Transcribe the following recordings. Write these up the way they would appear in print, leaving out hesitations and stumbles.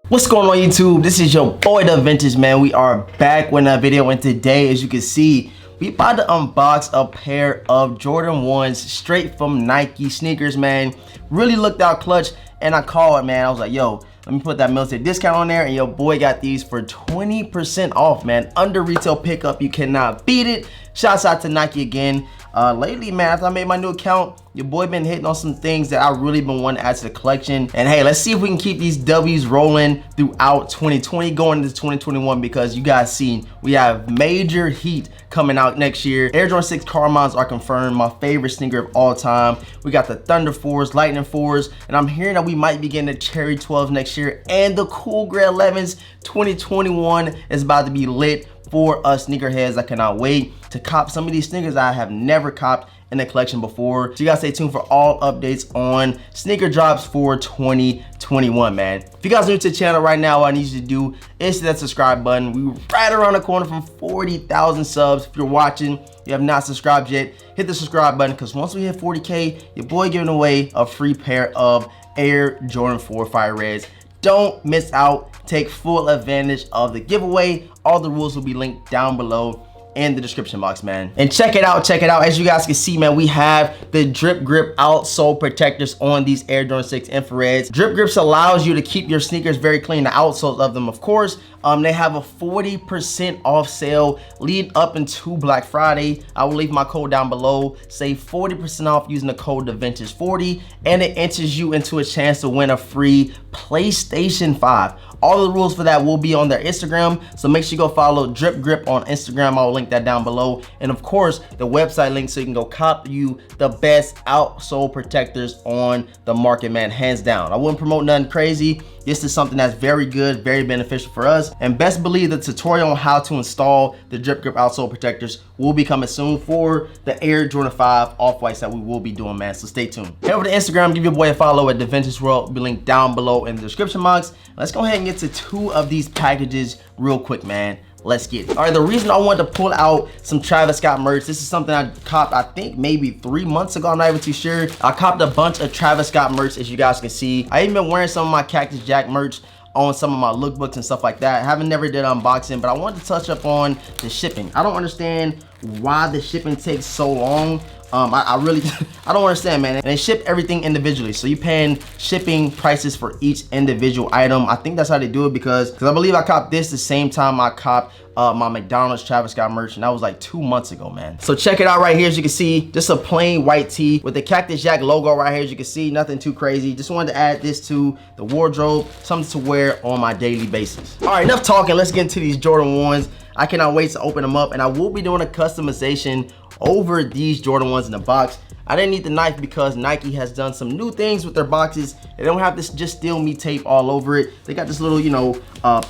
What's going on YouTube? This is your boy The Vintage Man. We are back with another video, and today, as you can see, we about to unbox a pair of Jordan 1s straight from Nike sneakers, man. Really looked out clutch, and I called, man. I was like, yo, let me put that military discount on there, and your boy got these for 20% off, man. Under retail pickup, you cannot beat it. Shouts out to Nike again. Lately, man, after I made my new account, your boy been hitting on some things that I really been wanting to add to the collection. And hey, let's see if we can keep these W's rolling throughout 2020 going into 2021, because you guys seen we have major heat coming out next year. Air Jordan 6 Carmines are confirmed, my favorite sneaker of all time. We got the Thunder 4s, Lightning 4s, and I'm hearing that we might be getting the Cherry 12s next year, and the Cool Gray 11s. 2021 is about to be lit for us sneakerheads. I cannot wait to cop some of these sneakers I have never copped in the collection before. So you guys stay tuned for all updates on sneaker drops for 2021, man. If you guys are new to the channel right now, what I need you to do is hit that subscribe button. We're right around the corner from 40,000 subs. If you're watching, you have not subscribed yet, hit the subscribe button, because once we hit 40K, your boy giving away a free pair of Air Jordan 4 Fire Reds. Don't miss out. Take full advantage of the giveaway. All the rules will be linked down below in the description box, man. And check it out, check it out. As you guys can see, man, we have the Drip Grip outsole protectors on these Air Jordan 6 infrareds. Drip Grips allows you to keep your sneakers very clean, the outsoles of them, of course. They have a 40% off sale lead up into Black Friday. I will leave my code down below. Save 40% off using the code TheVintage40, and it enters you into a chance to win a free PlayStation 5. All the rules for that will be on their Instagram, so make sure you go follow Drip Grip on Instagram. I'll link that down below, and of course the website link, so you can go cop you the best outsole protectors on the market, man, hands down. I wouldn't promote nothing crazy. This is something that's very good, very beneficial for us, and best believe the tutorial on how to install the Drip Grip outsole protectors will be coming soon for the Air Jordan 5 off-whites that we will be doing, man, so stay tuned. Head over to Instagram, give your boy a follow at The Vintage World. It'll be linked down below in the description box. Let's go ahead and get to two of these packages real quick, man. Let's get it. All right, the reason I wanted to pull out some Travis Scott merch, this is something I copped, I think maybe 3 months ago, I'm not even too sure. I copped a bunch of Travis Scott merch, as you guys can see. I even been wearing some of my Cactus Jack merch on some of my lookbooks and stuff like that. I haven't never did unboxing, but I wanted to touch up on the shipping. I don't understand why the shipping takes so long. I really, I don't understand, man. And they ship everything individually, so you paying shipping prices for each individual item. I think that's how they do it, because I believe I copped this the same time I copped my McDonald's Travis Scott merch, and that was like 2 months ago, man. So check it out right here. As you can see, just a plain white tee with the Cactus Jack logo right here. As you can see, nothing too crazy. Just wanted to add this to the wardrobe, something to wear on my daily basis. All right, enough talking. Let's get into these Jordan 1s. I cannot wait to open them up, and I will be doing a customization over these Jordan 1s in the box. I didn't need the knife because Nike has done some new things with their boxes. They don't have this just Steal Me tape all over it. They got this little, you know,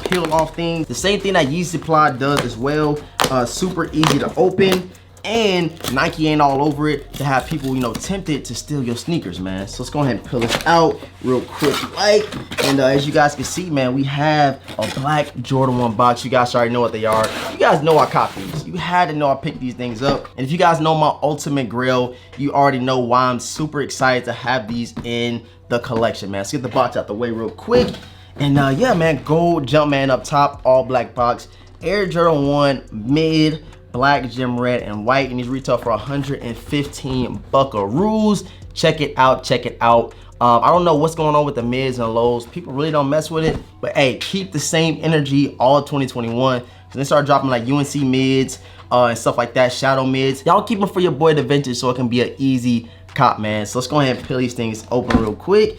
peel off thing. The same thing that Yeezy Supply does as well. Super easy to open, and Nike ain't all over it to have people, you know, tempted to steal your sneakers, man. So let's go ahead and peel this out real quick, like. And as you guys can see, man, we have a black Jordan 1 box. You guys already know what they are. You guys know I cop these. You had to know I picked these things up. And if you guys know my ultimate grill, you already know why I'm super excited to have these in the collection, man. Let's get the box out the way real quick. And yeah, man, gold Jumpman up top, all black box. Air Jordan 1 mid, black, gem red, and white, and these retail for 115 buckaroos. Check it out, check it out. I don't know what's going on with the mids and lows. People really don't mess with it, but hey, keep the same energy all 2021. So they start dropping like UNC mids and stuff like that, shadow mids. Y'all keep them for your boy The Vintage, so it can be an easy cop, man. So let's go ahead and peel these things open real quick.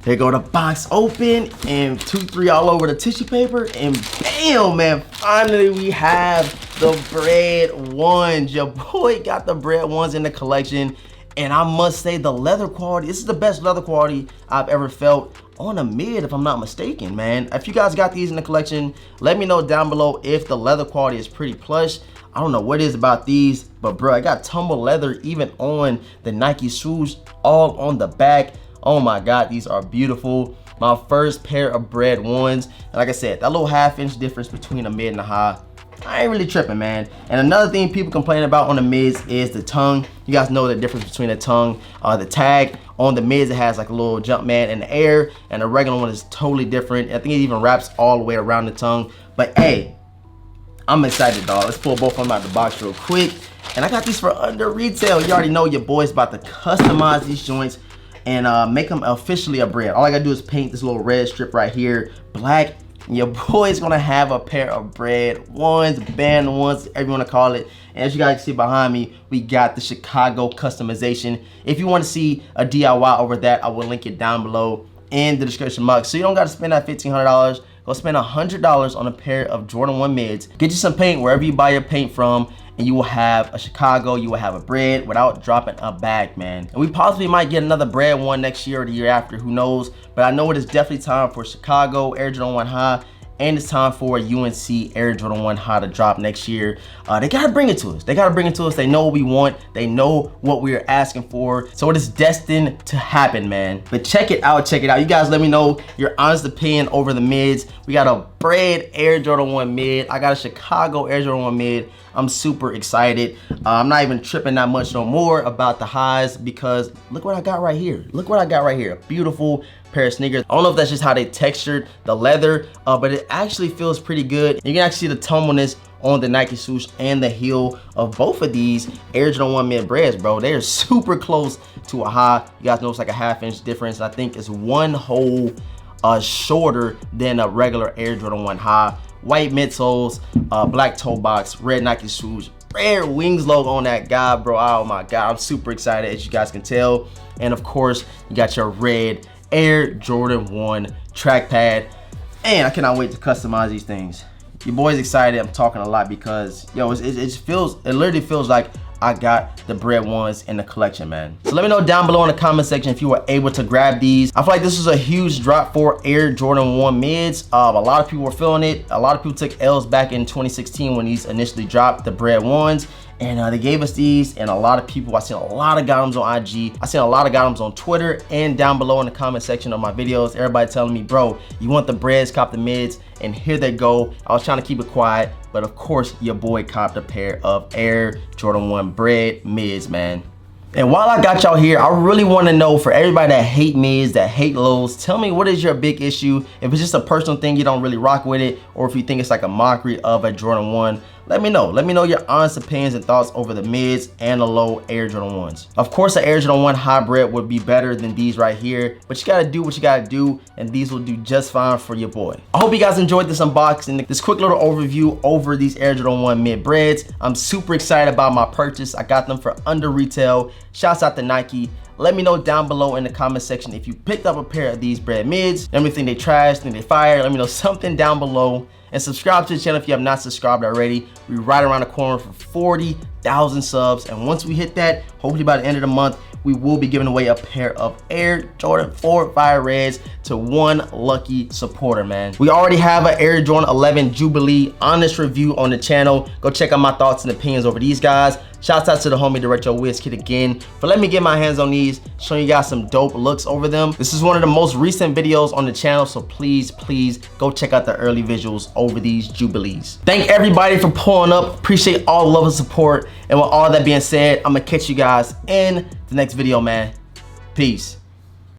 There go the box open, and 2, 3 all over the tissue paper, and bam, man, finally we have the bread 1s. Your boy got the bread 1s in the collection, and I must say the leather quality, this is the best leather quality I've ever felt on a mid, if I'm not mistaken, man. If you guys got these in the collection, let me know down below if the leather quality is pretty plush. I don't know what it is about these, but bro, I got tumble leather even on the Nike shoes, all on the back. Oh my God, these are beautiful. My first pair of bread 1s. And like I said, that little 1/2 inch difference between a mid and a high, I ain't really tripping, man. And another thing people complain about on the mids is the tongue. You guys know the difference between the tongue, the tag. On the mids, it has like a little jump man in the air, and the regular one is totally different. I think it even wraps all the way around the tongue. But hey, I'm excited, dog. Let's pull both of them out the box real quick. And I got these for under retail. You already know your boy's about to customize these joints and make them officially a brand. All I gotta do is paint this little red strip right here black. And your boy's gonna have a pair of bread ones, band ones, whatever you wanna call it. And as you guys see behind me, we got the Chicago customization. If you wanna see a DIY over that, I will link it down below in the description box. So you don't gotta spend that $1,500. Go spend $100 on a pair of Jordan 1 mids. Get you some paint wherever you buy your paint from, and you will have a Chicago, you will have a bread without dropping a bag, man. And we possibly might get another bread one next year or the year after, who knows? But I know it is definitely time for Chicago Air Jordan 1 High, and it's time for UNC Air Jordan 1 High to drop next year. They gotta bring it to us. They gotta bring it to us. They know what we want. They know what we're asking for. So it is destined to happen, man. But check it out, check it out. You guys let me know your honest opinion over the mids. We got a bread Air Jordan 1 mid. I got a Chicago Air Jordan 1 mid. I'm super excited. I'm not even tripping that much no more about the highs because look what I got right here. Look what I got right here. A beautiful pair of sneakers. I don't know if that's just how they textured the leather, but it actually feels pretty good. You can actually see the tumbleness on the Nike swoosh and the heel of both of these Air Jordan 1 mid breads, bro. They are super close to a high. You guys know it's like a ½ inch difference. I think it's one hole shorter than a regular Air Jordan 1 high. White midsoles, black toe box, red Nike shoes, red wings logo on that guy, bro. Oh my God, I'm super excited, as you guys can tell. And of course, you got your red Air Jordan 1 trackpad. And I cannot wait to customize these things. Your boy's excited. I'm talking a lot because, yo, it literally feels like I got the bread ones in the collection, man. So let me know down below in the comment section if you were able to grab these. I feel like this was a huge drop for Air Jordan 1 mids. A lot of people were feeling it. A lot of people took L's back in 2016 when these initially dropped, the bread ones. And they gave us these, and a lot of people, I seen a lot of got 'ems on IG. I seen a lot of got 'ems on Twitter, and down below in the comment section of my videos, everybody telling me, bro, you want the breads, cop the mids, and here they go. I was trying to keep it quiet, but of course, your boy copped a pair of Air Jordan 1 bread mids, man. And while I got y'all here, I really want to know, for everybody that hate mids, that hate lows, tell me what is your big issue. If it's just a personal thing, you don't really rock with it, or if you think it's like a mockery of a Jordan 1, let me know. Let me know your honest opinions and thoughts over the mids and the low Air Jordan 1s. Of course, the Air Jordan 1 hybrid would be better than these right here, but you gotta do what you gotta do, and these will do just fine for your boy. I hope you guys enjoyed this unboxing, this quick little overview over these Air Jordan 1 mid breads. I'm super excited about my purchase. I got them for under retail. Shouts out to Nike. Let me know down below in the comment section if you picked up a pair of these bread mids. Let me think they trash, think they fire. Let me know something down below. And subscribe to the channel if you have not subscribed already. We're right around the corner for 40,000 subs. And once we hit that, hopefully by the end of the month, we will be giving away a pair of Air Jordan 4 Fire Reds to one lucky supporter, man. We already have an Air Jordan 11 Jubilee honest review on the channel. Go check out my thoughts and opinions over these guys. Shouts out to the homie Director WizKid again for letting me get my hands on these, showing you guys some dope looks over them. This is one of the most recent videos on the channel, so please, please go check out the early visuals over these Jubilees. Thank everybody for pulling up. Appreciate all the love and support. And with all that being said, I'm gonna catch you guys in the next video, man. Peace.